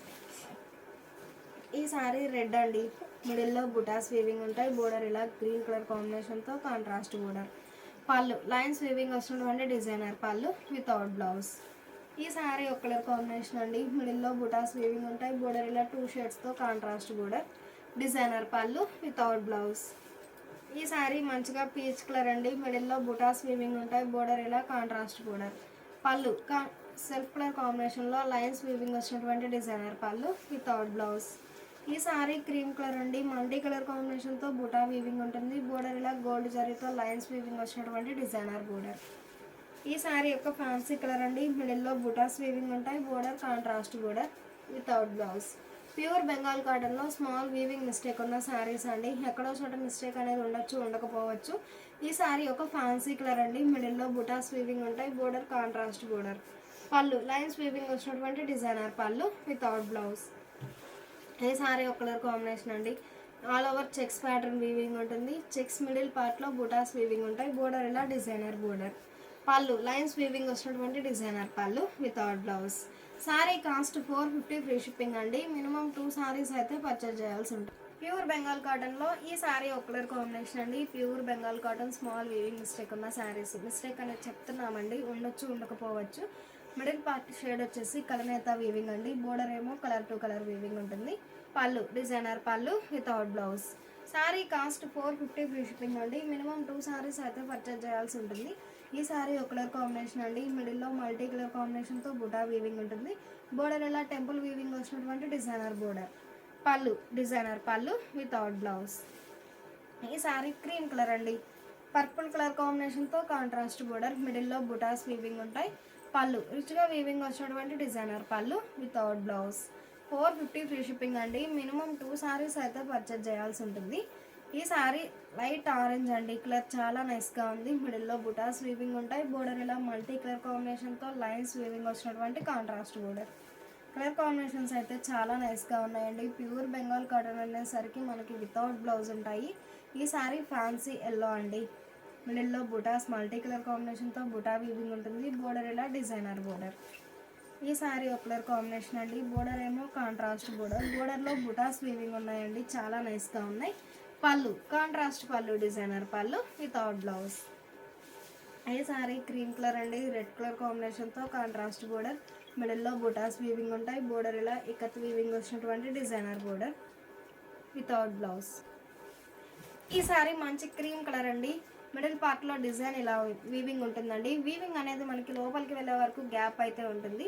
ఈ శారీ రెడ్ అండి, మిడిల్లో బుటాస్ వీవింగ్ ఉంటాయి, బోర్డర్ ఇలా గ్రీన్ కలర్ కాంబినేషన్తో contrast border. Pallu lines weaving వస్తున్నటువంటి డిజైనర్ పళ్ళు వితౌట్ బ్లౌజ్. ఈ శారీ ఒక కలర్ కాంబినేషన్ అండి. మిడిల్లో బుటాస్ వీవింగ్ ఉంటాయి. బోర్డర్ ఇలా 2 షేడ్స్తో కాంట్రాస్ట్ బోర్డర్. డిజైనర్ పళ్ళు వితౌట్ బ్లౌజ్. ఈ శారీ మంచిగా పీచ్ కలర్ అండి. మిడిల్లో బుటాస్ వీవింగ్ ఉంటాయి. బోర్డర్ ఇలా కాంట్రాస్ట్ బోర్డర్. పళ్ళు సెల్ఫ్ కలర్ కాంబినేషన్లో లైన్స్ వీవింగ్ వచ్చినటువంటి డిజైనర్ పళ్ళు వితౌట్ బ్లౌజ్. ఈ శారీ క్రీమ్ కలర్ అండి. మల్టీ కలర్ కాంబినేషన్తో బుటా వీవింగ్ ఉంటుంది. బోర్డర్ ఇలా గోల్డ్ జరీతో లైన్స్ వీవింగ్ వచ్చినటువంటి డిజైనర్ బోర్డర్. ఈ శారీ యొక్క ఫ్యాన్సీ కలర్ అండి. మిడిల్లో బుటాస్ వీవింగ్ ఉంటాయి. Border contrast border without blouse. Pure Bengal కాటన్లో స్మాల్ వీవింగ్ మిస్టేక్ ఉన్న శారీస్ అండి. ఎక్కడో చోట మిస్టేక్ అనేది ఉండొచ్చు, ఉండకపోవచ్చు. ఈ శారీ యొక్క ఫ్యాన్సీ కలర్ అండి. మిడిల్లో బుటాస్ వీవింగ్ ఉంటాయి. Border contrast border. Pallu lines weaving వచ్చినటువంటి డిజైనర్ పళ్ళు వితౌట్ బ్లౌజ్. ఈ శారీ ఒక కలర్ కాంబినేషన్ అండి. All over checks pattern weaving ఉంటుంది. చెక్స్ మిడిల్ పార్ట్లో బుటాస్ వీవింగ్ ఉంటాయి. బోర్డర్ ఇలా designer border. Pallu lines weaving వచ్చినటువంటి డిజైనర్ పళ్ళు without blouse. Sari cost 450 free shipping అండి. మినిమం 2 శారీస్ అయితే పర్చేజ్ చేయాల్సి ఉంటుంది. ప్యూర్ బెంగాల్ కాటన్లో ఈ శారీ ఒక కలర్ కాంబినేషన్ అండి. Pure Bengal cotton small weaving mistake ఉన్న శారీస్. మిస్టేక్ అనేది చెప్తున్నామండి, ఉండొచ్చు ఉండకపోవచ్చు. మిడిల్ పార్ట్ షేడ్ వచ్చేసి కలనేత వీవింగ్ అండి. బోర్డర్ ఏమో కలర్ టు కలర్ వీవింగ్ ఉంటుంది. పళ్ళు డిజైనర్ పళ్ళు without blouse. Sari cost 450 free shipping అండి. మినిమం 2 శారీస్ అయితే పర్చేజ్ చేయాల్సి ఉంటుంది. ఈ శారీ ఒక కలర్ కాంబినేషన్ అండి. మిడిల్లో మల్టీ కలర్ కాంబినేషన్తో బుటా వీవింగ్ ఉంటుంది. బోర్డర్ ఇలా టెంపుల్ వీవింగ్ వచ్చినటువంటి డిజైనర్ బోర్డర్. పళ్ళు డిజైనర్ పళ్ళు వితౌట్ బ్లౌజ్. ఈ శారీ క్రీమ్ కలర్ అండి. పర్పుల్ కలర్ కాంబినేషన్తో కాంట్రాస్ట్ బోర్డర్. మిడిల్లో బుటాస్ వీవింగ్ ఉంటాయి. పళ్ళు రిచ్గా వీవింగ్ వచ్చినటువంటి డిజైనర్ పళ్ళు వితౌట్ బ్లౌజ్. 450 ఫ్రీ షిప్పింగ్ అండి. మినిమం 2 శారీస్ అయితే పర్చేజ్ చేయాల్సి ఉంటుంది. ఈ శారీ లైట్ ఆరెంజ్ అండి. కలర్ చాలా నైస్గా ఉంది. మిడిల్లో బుటాస్ వీవింగ్ ఉంటాయి. బోర్డర్ ఇలా మల్టీ కలర్ కాంబినేషన్తో లైన్స్ వీవింగ్ వచ్చినటువంటి కాంట్రాస్ట్ బోర్డర్. కలర్ కాంబినేషన్స్ అయితే చాలా నైస్గా ఉన్నాయండి. ప్యూర్ బెంగాల్ కాటన్ అనేసరికి మనకి వితౌట్ బ్లౌజ్ ఉంటాయి. ఈ శారీ ఫ్యాన్సీ ఎల్లో అండి. మిడిల్లో బుటాస్ మల్టీ కలర్ కాంబినేషన్తో బుటా వీవింగ్ ఉంటుంది. బోర్డర్ ఇలా డిజైనర్ బోర్డర్. ఈ శారీ ఒక కలర్ కాంబినేషన్ అండి. బోర్డర్ ఏమో కాంట్రాస్ట్ బోర్డర్. బోర్డర్లో బుటాస్ వీవింగ్ ఉన్నాయండి, చాలా నైస్గా ఉన్నాయి. పళ్ళు కాంట్రాస్ట్ పళ్ళు డిజైనర్ పళ్ళు వితౌట్ బ్లౌజ్. ఈ శారీ క్రీమ్ కలర్ అండి. రెడ్ కలర్ కాంబినేషన్తో కాంట్రాస్ట్ బోర్డర్. మిడిల్లో బుటాస్ వీవింగ్ ఉంటాయి. బోర్డర్ ఇలా ఇక్కత్ వీవింగ్ వచ్చినటువంటి డిజైనర్ బోర్డర్ వితౌట్ బ్లౌజ్. ఈ శారీ మంచి క్రీమ్ కలర్ అండి. మిడిల్ పార్ట్లో డిజైన్ ఇలా వీవింగ్ ఉంటుందండి. వీవింగ్ అనేది మనకి లోపలికి వెళ్ళే వరకు గ్యాప్ అయితే ఉంటుంది.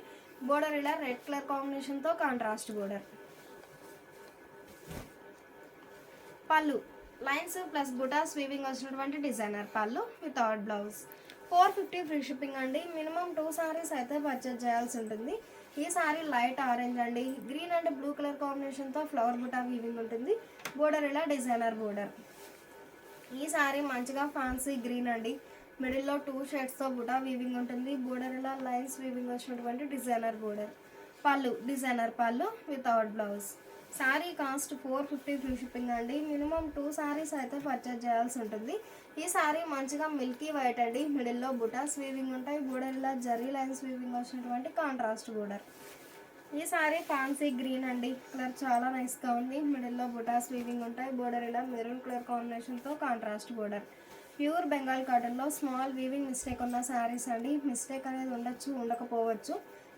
బోర్డర్ ఇలా రెడ్ కలర్ కాంబినేషన్తో contrast border. Pallu lines plus butas weaving వచ్చినటువంటి డిజైనర్ పళ్ళు వితౌట్ బ్లౌజ్. 450 ఫ్రీ షిప్పింగ్ అండి. మినిమం 2 శారీస్ అయితే పర్చేజ్ చేయాల్సి ఉంటుంది. ఈ శారీ లైట్ ఆరెంజ్ అండి. గ్రీన్ అండ్ బ్లూ కలర్ కాంబినేషన్తో ఫ్లవర్ బుటా వీవింగ్ ఉంటుంది. బోర్డర్ ఇలా డిజైనర్ బోర్డర్. ఈ శారీ మంచిగా ఫ్యాన్సీ గ్రీన్ అండి. మిడిల్లో 2 షేడ్స్తో బుటా వీవింగ్ ఉంటుంది. బోర్డర్ ఇలా లైన్స్ వీవింగ్ వచ్చినటువంటి డిజైనర్ బోర్డర్. పళ్ళు డిజైనర్ పళ్ళు without blouse. Sari cost 450 free shipping అండి. మినిమం 2 శారీస్ అయితే పర్చేజ్ చేయాల్సి ఉంటుంది. ఈ శారీ మంచిగా మిల్కీ వైట్ అండి. మిడిల్లో బుటాస్ వీవింగ్ ఉంటాయి. బోర్డర్ ఇలా జరీ లైన్స్ వీవింగ్ వచ్చినటువంటి కాంట్రాస్ట్ బోర్డర్. ఈ శారీ ఫ్యాన్సీ గ్రీన్ అండి. కలర్ చాలా నైస్గా ఉంది. మిడిల్లో బుటాస్ వీవింగ్ ఉంటాయి. బోర్డర్ ఇలా మెరూన్ కలర్ కాంబినేషన్తో కాంట్రాస్ట్ బోర్డర్. ప్యూర్ బెంగాల్ కాటన్లో స్మాల్ వీవింగ్ మిస్టేక్ ఉన్న శారీస్ అండి. మిస్టేక్ అనేది ఉండొచ్చు, ఉండకపోవచ్చు.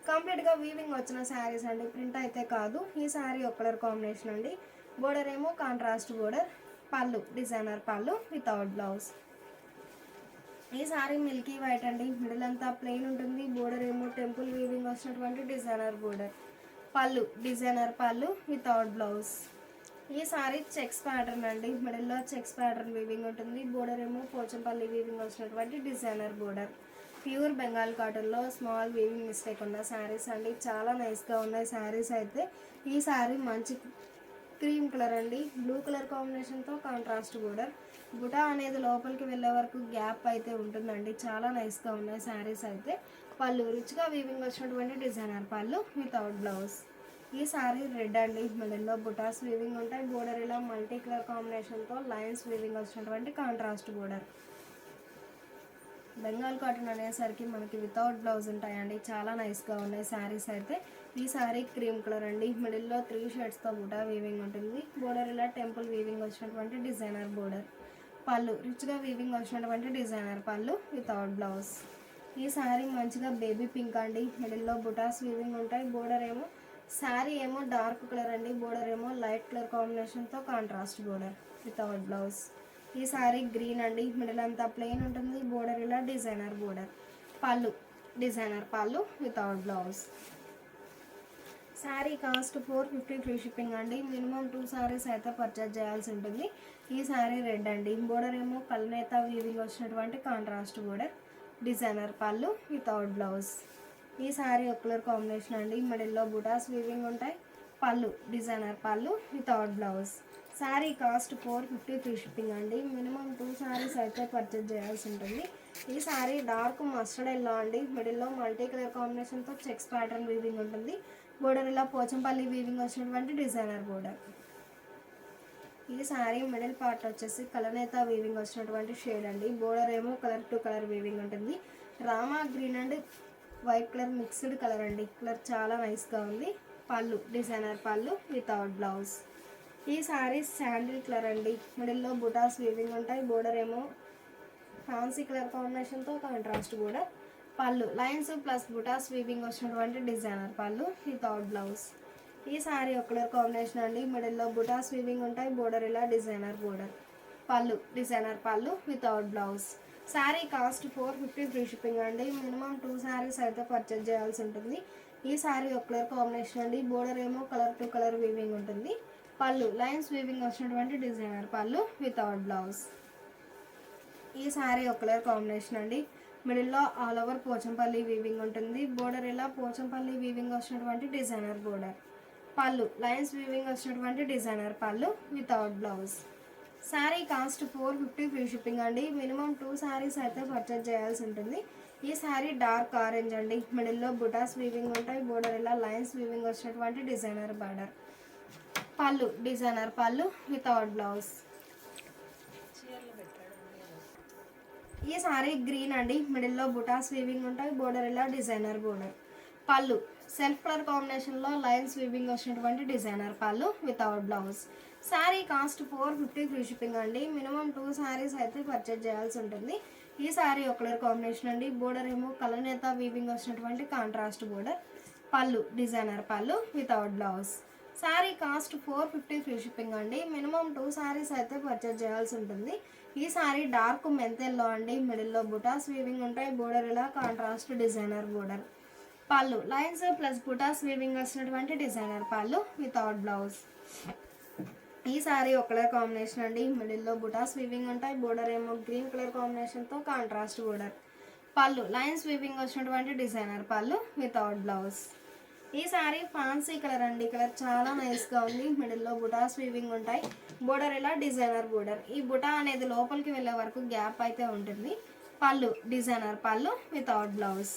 కంప్లీట్గా వీవింగ్ వచ్చిన శారీస్ అండి, ప్రింట్ అయితే కాదు. ఈ శారీ ఒక కలర్ కాంబినేషన్ అండి. బోర్డర్ ఏమో కాంట్రాస్ట్ బోర్డర్. పళ్ళు డిజైనర్ పళ్ళు వితౌట్ బ్లౌజ్. ఈ శారీ మిల్కీ వైట్ అండి. మిడిల్ అంతా ప్లెయిన్ ఉంటుంది. బోర్డర్ ఏమో టెంపుల్ వీవింగ్ వచ్చినటువంటి డిజైనర్ బోర్డర్. పళ్ళు డిజైనర్ పళ్ళు వితౌట్ బ్లౌజ్. ఈ శారీ చెక్స్ ప్యాటర్న్ అండి. మిడిల్లో చెక్స్ ప్యాటర్న్ వీవింగ్ ఉంటుంది. బోర్డర్ ఏమో పోచంపల్లి వీవింగ్ వచ్చినటువంటి డిజైనర్ బోర్డర్. ప్యూర్ బెంగాల్ కాటన్లో స్మాల్ వీవింగ్ మిస్టేక్ ఉన్న శారీస్ అండి. చాలా నైస్గా ఉన్నాయి శారీస్ అయితే. ఈ శారీ మంచి క్రీమ్ కలర్ అండి. బ్లూ కలర్ కాంబినేషన్తో కాంట్రాస్ట్ బోర్డర్. బుటా అనేది లోపలికి వెళ్ళే వరకు గ్యాప్ అయితే ఉంటుందండి. చాలా నైస్గా ఉన్నాయి శారీస్ అయితే. పళ్ళు రిచ్గా వీవింగ్ వచ్చినటువంటి డిజైనర్ పళ్ళు వితౌట్ బ్లౌజ్. ఈ శారీ రెడ్ అండి. మిడిల్లో బుటాస్ వీవింగ్ ఉంటాయి. బోర్డర్ ఇలా మల్టీ కలర్ కాంబినేషన్తో లైన్స్ వీవింగ్ వచ్చినటువంటి కాంట్రాస్ట్ బోర్డర్. బెంగాల్ కాటన్ అనేసరికి మనకి వితౌట్ బ్లౌజ్ ఉంటాయండి. చాలా నైస్గా ఉన్నాయి శారీస్ అయితే. ఈ శారీ క్రీమ్ కలర్ అండి. మిడిల్లో 3 షేడ్స్తో బుటా వీవింగ్ ఉంటుంది. బోర్డర్ ఇలా టెంపుల్ వీవింగ్ వచ్చినటువంటి డిజైనర్ బోర్డర్. పళ్ళు రిచ్గా వీవింగ్ వచ్చినటువంటి డిజైనర్ పళ్ళు వితౌట్ బ్లౌజ్. ఈ శారీ మంచిగా బేబీ పింక్ అండి, మిడిల్లో బుటాస్ వీవింగ్ ఉంటాయి. బోర్డర్ ఏమో శారీ ఏమో డార్క్ కలర్ అండి, బోర్డర్ ఏమో లైట్ కలర్ కాంబినేషన్తో కాంట్రాస్ట్ బోర్డర్ వితౌట్ బ్లౌజ్. ఈ శారీ గ్రీన్ అండి, మిడిల్ అంతా ప్లెయిన్ ఉంటుంది, బోర్డర్ ఇలా డిజైనర్ బోర్డర్. పళ్ళు డిజైనర్ పళ్ళు without blouse. Sari cost 450 free shipping అండి. మినిమం 2 శారీస్ అయితే పర్చేజ్ చేయాల్సి ఉంటుంది. ఈ శారీ రెడ్ అండి, బోర్డర్ ఏమో కల్నేత వీవింగ్ వచ్చినటువంటి కాంట్రాస్ట్ బోర్డర్, డిజైనర్ పళ్ళు వితౌట్ బ్లౌజ్. ఈ శారీ ఒక కలర్ కాంబినేషన్ అండి, మిడిల్లో బుటాస్ వీవింగ్ ఉంటాయి. పళ్ళు డిజైనర్ పళ్ళు without blouse. Sari cost 450 free shipping అండి. మినిమం 2 శారీస్ అయితే పర్చేజ్ చేయాల్సి ఉంటుంది. ఈ శారీ డార్క్ మస్టర్డ్ ఎల్లో అండి, మిడిల్లో మల్టీ కలర్ కాంబినేషన్తో చెక్స్ ప్యాటర్న్ వీవింగ్ ఉంటుంది. బోర్డర్ ఇలా పోచంపల్లి వీవింగ్ వచ్చినటువంటి డిజైనర్ బోర్డర్. ఈ శారీ మిడిల్ పార్ట్ వచ్చేసి కలనేత వీవింగ్ వచ్చినటువంటి షేడ్ అండి, బోర్డర్ ఏమో కలర్ టు కలర్ వీవింగ్ ఉంటుంది. Rama green and white colour mixed colour అండి, కలర్ చాలా నైస్గా ఉంది. పళ్ళు డిజైనర్ పళ్ళు వితౌట్ బ్లౌజ్. ఈ శారీ శాండిల్ కలర్ అండి, మిడిల్లో బుటాస్ వీవింగ్ ఉంటాయి. బోర్డర్ ఏమో ఫ్యాన్సీ కలర్ కాంబినేషన్తో contrast border. Pallu lines plus butas weaving వచ్చినటువంటి డిజైనర్ పళ్ళు వితౌట్ బ్లౌజ్. ఈ శారీ ఒక కలర్ కాంబినేషన్ అండి, మిడిల్లో బుటాస్ వీవింగ్ ఉంటాయి. బోర్డర్ ఇలా డిజైనర్ బోర్డర్. పళ్ళు డిజైనర్ పళ్ళు without blouse. Sari cost 450 free shipping అండి. మినిమం 2 శారీస్ అయితే పర్చేజ్ చేయాల్సి ఉంటుంది. ఈ శారీ ఒక కలర్ కాంబినేషన్ అండి, బోర్డర్ ఏమో కలర్ టు కలర్ వీవింగ్ ఉంటుంది. పళ్ళు లైన్స్ వీవింగ్ వచ్చినటువంటి డిజైనర్ పళ్ళు వితౌట్ బ్లౌజ్. ఈ శారీ ఒక కలర్ కాంబినేషన్ అండి, మిడిల్లో ఆల్ ఓవర్ పోచంపల్లి వీవింగ్ ఉంటుంది. బోర్డర్ ఇలా పోచంపల్లి వీవింగ్ వచ్చినటువంటి designer border. Pallu lines weaving వచ్చినటువంటి డిజైనర్ పళ్ళు without blouse. Sari cost 450 free shipping అండి. మినిమం 2 శారీస్ అయితే పర్చేజ్ చేయాల్సి ఉంటుంది. ఈ శారీ డార్క్ ఆరెంజ్ అండి, మిడిల్లో బుటాస్ వీవింగ్ ఉంటాయి. బోర్డర్ ఇలా లైన్స్ వీవింగ్ వచ్చినటువంటి డిజైనర్ బార్డర్. పళ్ళు డిజైనర్ పళ్ళు వితౌట్ బ్లౌజ్. ఈ శారీ గ్రీన్ అండి, మిడిల్లో బుటాస్ వీవింగ్ ఉంటాయి. బోర్డర్ ఇలా డిజైనర్ బోర్డర్. పళ్ళు సెల్ఫ్ కలర్ కాంబినేషన్లో లైన్స్ వీవింగ్ వచ్చినటువంటి డిజైనర్ పళ్ళు without blouse. Sari cost 450 free shipping అండి. మినిమం 2 శారీస్ అయితే పర్చేజ్ చేయాల్సి ఉంటుంది. ఈ శారీ ఒక కలర్ కాంబినేషన్ అండి, బోర్డర్ ఏమో కలనేత వీవింగ్ వచ్చినటువంటి కాంట్రాస్ట్ బోర్డర్. పళ్ళు డిజైనర్ పళ్ళు without blouse. Sari cost 450 free shipping అండి. మినిమం 2 శారీస్ అయితే పర్చేజ్ చేయాల్సి ఉంటుంది. ఈ శారీ డార్క్ మెంతెల్లో అండి, మిడిల్లో బుటాస్ వీవింగ్ ఉంటాయి. బోర్డర్ ఇలా contrast designer border. Pallu lines plus butas weaving వచ్చినటువంటి డిజైనర్ పళ్ళు వితౌట్ బ్లౌజ్. ఈ శారీ ఒక కలర్ కాంబినేషన్ అండి, మిడిల్లో బుటాస్ వీవింగ్ ఉంటాయి. బోర్డర్ ఏమో గ్రీన్ కలర్ కాంబినేషన్తో contrast border. Pallu lines weaving వచ్చినటువంటి డిజైనర్ పళ్ళు వితౌట్ బ్లౌజ్. ఈ శారీ ఫ్యాన్సీ కలర్ అండి, కలర్ చాలా నైస్గా ఉంది. మిడిల్లో బుటాస్ వీవింగ్ ఉంటాయి. బోర్డర్ ఇలా డిజైనర్ బోర్డర్. ఈ బుటా అనేది లోపలికి వెళ్ళే వరకు గ్యాప్ అయితే ఉంటుంది. పళ్ళు డిజైనర్ పళ్ళు వితౌట్ బ్లౌజ్.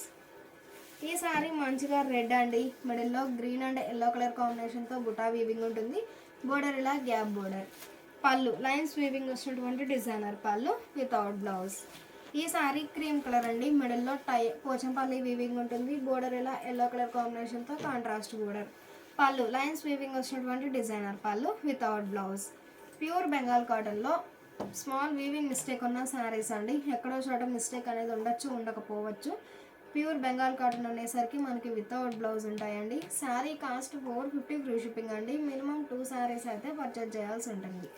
ఈ శారీ మంచిగా రెడ్ అండి, మిడిల్లో గ్రీన్ అండ్ ఎల్లో కలర్ కాంబినేషన్తో బుటా వీవింగ్ ఉంటుంది. బోర్డర్ ఇలా gap border. Pallu lines weaving వచ్చినటువంటి డిజైనర్ పళ్ళు వితౌట్ బ్లౌజ్. ఈ శారీ క్రీమ్ కలర్ అండి, మిడిల్లో పోచంపల్లి వీవింగ్ ఉంటుంది. బోర్డర్ ఇలా ఎల్లో కలర్ కాంబినేషన్తో contrast border. Pallu lines weaving వచ్చినటువంటి డిజైనర్ పళ్ళు వితౌట్ బ్లౌజ్. ప్యూర్ బెంగాల్ కాటన్లో స్మాల్ వీవింగ్ మిస్టేక్ ఉన్న శారీస్ అండి, ఎక్కడో చోట మిస్టేక్ అనేది ఉండొచ్చు ఉండకపోవచ్చు. ప్యూర్ బెంగాల్ కాటన్ అనేసరికి మనకి వితౌట్ బ్లౌజ్ ఉంటాయండి. శారీ కాస్ట్ 450 ఫ్రీ షిప్పింగ్ అండి. మినిమం 2 శారీస్ అయితే పర్చేజ్ చేయాల్సి ఉంటుంది.